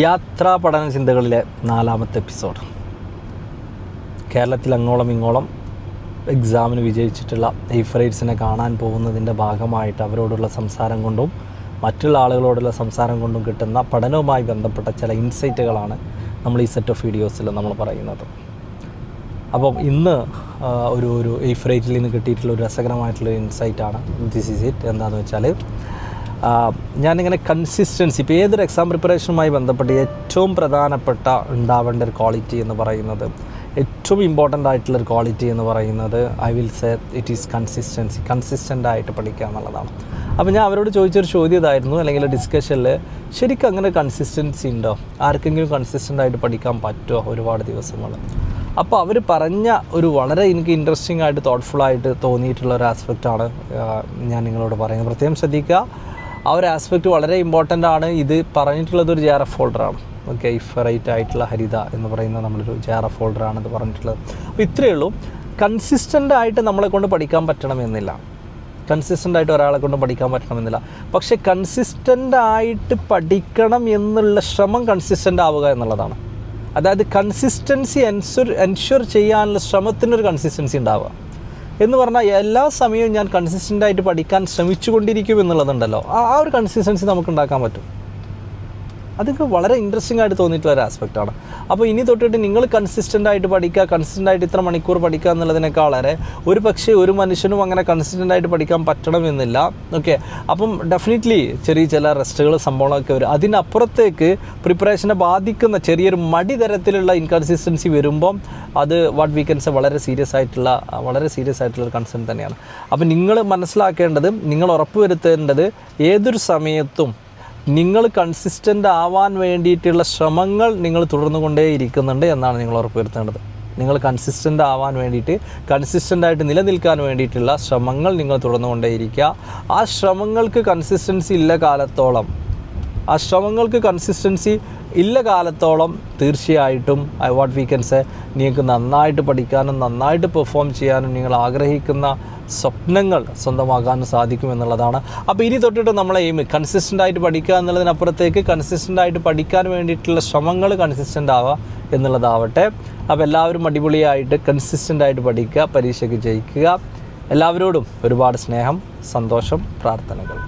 യാത്രാ പഠന ചിന്തകളിലെ 4ാമത്തെ എപ്പിസോഡ്. കേരളത്തിൽ അങ്ങോളം ഇങ്ങോളം എക്സാമിന് വിജയിച്ചിട്ടുള്ള എയ്ഫറൈറ്റ്സിനെ കാണാൻ പോകുന്നതിൻ്റെ ഭാഗമായിട്ട് അവരോടുള്ള സംസാരം കൊണ്ടും മറ്റുള്ള ആളുകളോടുള്ള സംസാരം കൊണ്ടും കിട്ടുന്ന പഠനവുമായി ബന്ധപ്പെട്ട ചില ഇൻസൈറ്റുകളാണ് നമ്മൾ ഈ സെറ്റ് ഓഫ് വീഡിയോസിൽ നമ്മൾ പറയുന്നത്. അപ്പം ഇന്ന് ഒരു എയ്ഫറൈറ്റിൽ നിന്ന് കിട്ടിയിട്ടുള്ള ഒരു രസകരമായിട്ടുള്ള ഇൻസൈറ്റാണ്. This is it. എന്താണെന്ന് വെച്ചാൽ ഞാനിങ്ങനെ കൺസിസ്റ്റൻസി, ഇപ്പോൾ ഏതൊരു എക്സാം പ്രിപ്പറേഷനുമായി ബന്ധപ്പെട്ട് ഏറ്റവും പ്രധാനപ്പെട്ട ഉണ്ടാവേണ്ട ഒരു ക്വാളിറ്റി എന്ന് പറയുന്നത്, ഏറ്റവും ഇമ്പോർട്ടൻ്റ് ആയിട്ടുള്ളൊരു ക്വാളിറ്റി എന്ന് പറയുന്നത് I will say it is consistency. കൺസിസ്റ്റൻ്റായിട്ട് പഠിക്കുക എന്നുള്ളതാണ്. അപ്പോൾ ഞാൻ അവരോട് ചോദിച്ചൊരു ചോദ്യം ഇതായിരുന്നു, അല്ലെങ്കിൽ ഡിസ്കഷനിൽ ശരിക്കും അങ്ങനെ കൺസിസ്റ്റൻസി ഉണ്ടോ? ആർക്കെങ്കിലും കൺസിസ്റ്റൻ്റായിട്ട് പഠിക്കാൻ പറ്റുമോ ഒരുപാട് ദിവസങ്ങൾ? അപ്പോൾ അവർ പറഞ്ഞ ഒരു വളരെ എനിക്ക് ഇൻട്രസ്റ്റിംഗ് ആയിട്ട് തോട്ട്ഫുള്ളായിട്ട് തോന്നിയിട്ടുള്ള ഒരു ആസ്പെക്റ്റാണ് ഞാൻ നിങ്ങളോട് പറയുന്നത്. പ്രത്യേകം ശ്രദ്ധിക്കുക, ആ ഒരു ആസ്പെക്റ്റ് വളരെ ഇമ്പോർട്ടൻ്റ് ആണ്. ഇത് പറഞ്ഞിട്ടുള്ളത് ഒരു JRF ഫോൾഡറാണ്. ഓക്കെ, എയ്ഫറൈറ്റ് ആയിട്ടുള്ള ഹരിത എന്ന് പറയുന്ന നമ്മളൊരു JRF ഫോൾഡറാണ് ഇത് പറഞ്ഞിട്ടുള്ളത്. അപ്പോൾ ഇത്രയേ ഉള്ളൂ. കൺസിസ്റ്റൻ്റായിട്ട് നമ്മളെ കൊണ്ട് പഠിക്കാൻ പറ്റണമെന്നില്ല, കൺസിസ്റ്റൻ്റായിട്ട് ഒരാളെ കൊണ്ട് പഠിക്കാൻ പറ്റണമെന്നില്ല. പക്ഷേ കൺസിസ്റ്റൻ്റായിട്ട് പഠിക്കണം എന്നുള്ള ശ്രമം കൺസിസ്റ്റൻ്റ് ആവുക എന്നുള്ളതാണ്. അതായത് കൺസിസ്റ്റൻസി എൻഷുർ ചെയ്യാനുള്ള ശ്രമത്തിനൊരു കൺസിസ്റ്റൻസി ഉണ്ടാവുക എന്ന് പറഞ്ഞാൽ എല്ലാ സമയവും ഞാൻ കൺസിസ്റ്റൻ്റായിട്ട് പഠിക്കാൻ ശ്രമിച്ചുകൊണ്ടിരിക്കും എന്നുള്ളതുണ്ടല്ലോ, ആ ഒരു കൺസിസ്റ്റൻസി നമുക്ക് ഉണ്ടാക്കാൻ പറ്റും. അതൊക്കെ വളരെ ഇൻട്രസ്റ്റിംഗ് ആയിട്ട് തോന്നിയിട്ടുള്ള ഒരു ആസ്പെക്റ്റാണ്. അപ്പോൾ ഇനി തൊട്ടിട്ട് നിങ്ങൾ കൺസിസ്റ്റൻ്റായിട്ട് പഠിക്കുക, കൺസിസ്റ്റൻ്റായിട്ട് ഇത്ര മണിക്കൂർ പഠിക്കുക എന്നുള്ളതിനേക്കാളേറെ ഒരു പക്ഷേ ഒരു മനുഷ്യനും അങ്ങനെ കൺസിസ്റ്റൻ്റായിട്ട് പഠിക്കാൻ പറ്റണമെന്നില്ല. ഓക്കെ, അപ്പം ഡെഫിനറ്റ്ലി ചെറിയ ചില റെസ്റ്റുകൾ സംഭവങ്ങളൊക്കെ വരും. അതിനപ്പുറത്തേക്ക് പ്രിപ്പറേഷനെ ബാധിക്കുന്ന ചെറിയൊരു മടി തരത്തിലുള്ള ഇൻകൺസിസ്റ്റൻസി വരുമ്പം അത് വാട്ട് വി കൻ സേ വളരെ സീരിയസ് ആയിട്ടുള്ള ഒരു കൺസേൺ തന്നെയാണ്. അപ്പം നിങ്ങൾ മനസ്സിലാക്കേണ്ടത്, നിങ്ങൾ ഉറപ്പുവരുത്തേണ്ടത് ഏതൊരു സമയത്തും നിങ്ങൾ കൺസിസ്റ്റൻ്റ് ആവാൻ വേണ്ടിയിട്ടുള്ള ശ്രമങ്ങൾ നിങ്ങൾ തുടർന്നു കൊണ്ടേയിരിക്കുന്നുണ്ട് എന്നാണ് നിങ്ങൾ ഉറപ്പുവരുത്തേണ്ടത്. നിങ്ങൾ കൺസിസ്റ്റൻ്റ് ആവാൻ വേണ്ടിയിട്ട്, കൺസിസ്റ്റൻ്റായിട്ട് നിലനിൽക്കാൻ വേണ്ടിയിട്ടുള്ള ശ്രമങ്ങൾ നിങ്ങൾ തുടർന്നു കൊണ്ടേയിരിക്കുക. ആ ശ്രമങ്ങൾക്ക് കൺസിസ്റ്റൻസി ഇല്ല കാലത്തോളം തീർച്ചയായിട്ടും വാട്ട് വി കൻ സേ നിങ്ങൾക്ക് നന്നായിട്ട് പഠിക്കാനും നന്നായിട്ട് പെർഫോം ചെയ്യാനും നിങ്ങൾ ആഗ്രഹിക്കുന്ന സ്വപ്നങ്ങൾ സ്വന്തമാക്കാനും സാധിക്കുമെന്നുള്ളതാണ്. അപ്പോൾ ഇനി തൊട്ടിട്ട് നമ്മളെ എയിം കൺസിസ്റ്റൻ്റായിട്ട് പഠിക്കുക എന്നുള്ളതിനപ്പുറത്തേക്ക് കൺസിസ്റ്റൻ്റായിട്ട് പഠിക്കാൻ വേണ്ടിയിട്ടുള്ള ശ്രമങ്ങൾ കൺസിസ്റ്റൻ്റ് ആവുക എന്നുള്ളതാവട്ടെ. അപ്പോൾ എല്ലാവരും അടിപൊളിയായിട്ട് കൺസിസ്റ്റൻ്റായിട്ട് പഠിക്കുക, പരീക്ഷയ്ക്ക് ജയിക്കുക. എല്ലാവരോടും ഒരുപാട് സ്നേഹം, സന്തോഷം, പ്രാർത്ഥനകൾ.